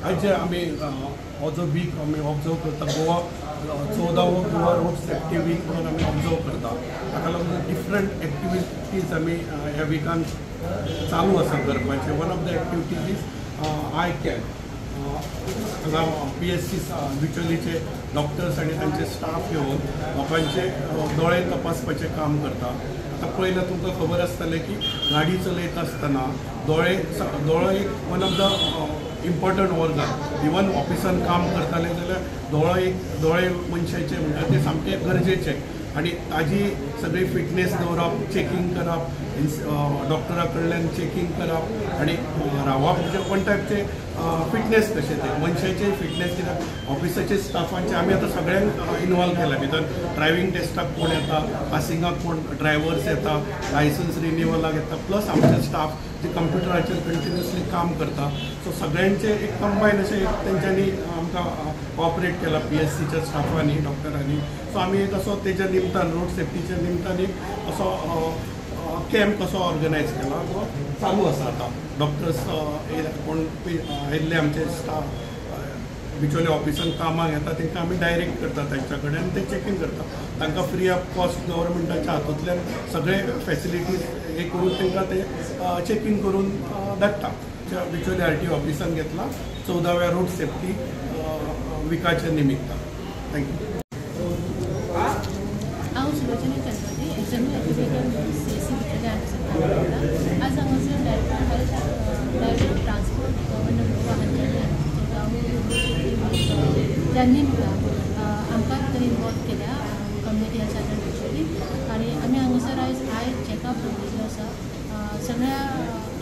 आज आम्ही हो जो वीक आम्ही ऑब्जर्व करता गोवा 14वो गोवा रोड सेफ्टी वीक म्हणून आम्ही ऑब्जर्व करता ताका लागून डिफरंट एक्टिविटीज आम्ही ह्या विकान चालू आसा करपाचे. One of the activities is I camp. हांगा PSC बिचोलीचे डॉक्टर्स आणि तांचे स्टाफ येवन लोकांचे दोळे तपासपाचें काम करता. आता पयलीं तुमकां खबर आसतलें की गाडी चलयता आसतना दोळो एक one of the important organ. Even ऑफिसान काम करताले जाल्यार दोळे मनशाचे म्हणटा ते सामके गरजेचे आणि ताजी सगळी फिटनेस दवरप, चेकिंग करप, डॉक्टरा कडल्यान चेकिंग करप आणि रावप म्हणजे वन टायपचे फिटनेस कशें ते मनशाचे फिटनेस. कित्याक ऑफिसाचे स्टाफांचे आमी आतां सगळ्यांक इनवॉल्व केला. भितर ड्रायव्हिंग टेस्टाक कोण येता, पासिंगाक कोण ड्रायव्हर्स येता, लायसन्स रिन्युवलाक येता, प्लस आमचे स्टाफ जे कंप्युटराचेर कंटिन्युअसली काम करता. सो सगळ्यांचे एक कंबायन अशें तेंच्यांनी आमकां कॉपरेट केला PSCच्या स्टाफांनी, डॉक्टरांनी. सो आमी एक असो तेच्या निमतान रोड सेफ्टीच्या निमतान एक असो कॅम्प कसो ऑर्गनायज केला तो चालू आसा. आता डॉक्टर्स कोण येयल्ले आमचे स्टाफ बिचोले ऑफिसान कामाक येता तांकां आमी डायरेक्ट करता तेंच्या कडेन आनी ते चेकींग करता. तांकां फ्री ऑफ कॉस्ट गव्हर्मेंटाच्या हातूंतल्यान सगळे फेसिलिटीज हे करून तांकां ते चेकींग करून धाडटा. बिचोले RTO ऑफिसान घेतला 14व्या रोड सेफ्टी विकाच्या निमित्तान. थँक्यू. आज हांगासर डायरेक्टर ट्रान्सपोर्ट गव्हर्नमेंट गोवा त्यांनी आमकां भितर इनवॉल्व केल्या कम्युनिटी हेल्थ सेंटर बिचोली. आनी आमी हांगासर आयज चॅकअप दवरिल्लो आसा. सगळ्या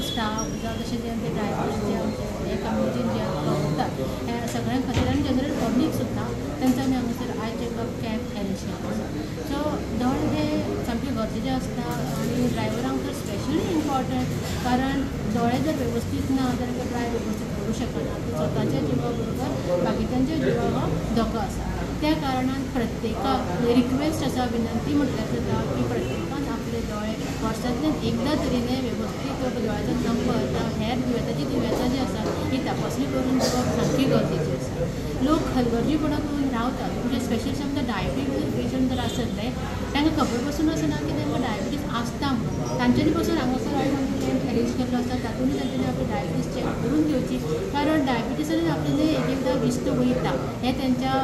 स्टाफ जावं तशें जे ड्रायव्हर्स जे आमचे हे कम्युनिटीन जे भोंवतात हे सगळ्यां खातीर आनी जनरल पब्लीक सुद्दां तेंचा आमी हांगासर आय चॅकअप कॅम्प अरेंज केला आसा. सो दोळे हे सामके गरजेचे आसता आनी ड्रायव्हरांक तर स्पेशली इम्पॉर्टंट. कारण दोळे जर वेवस्थीत ना जाल्यार ड्रायव्ह वेवस्थीत करूं शकना. स्वताच्या जिवा बरोबर बाकीच्यांच्या जिवाक हो धोको आसा. त्या कारणान प्रत्येकाक रिक्वेस्ट आसा, विनंती म्हटल्यार जाता की प्रत्येकान आपले दोळे वर्सांतल्यान एकदां तरी वेवस्थीत दोळ्याचो नंबर जावं हेर दुयेंताची दुयेंसां जी आसा ही तपासणी करून घेवप सामकी गरजेची आसा. लोक हलगर्जीपणा करून रावतात. म्हणजे स्पेशली समजा डायबिटीज पेशंट जर आसतले तांकां खबर पासून आसना की तांकां डायबिटीज आसता म्हणून. तांच्यांनी पासून हांगासर आयज आमी कॅम्प अरेंज केल्लो आसा. तातूंत तांच्यांनी आपली डायबिटीज चॅक करून घेवची. कारण डायबिटीजान आपल्याले एक एकदां विस्त वयता हें तेंच्या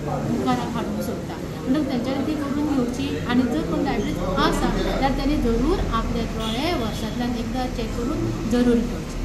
मुखाराक हाडूंक सोदता. म्हणून तेंच्यांनी ती करून घेवची. आनी जर कोण डायबिटीज आसा जाल्यार तांणी जरूर आपले दोळे वर्सांतल्यान एकदां चॅक करून जरूर घेवचे.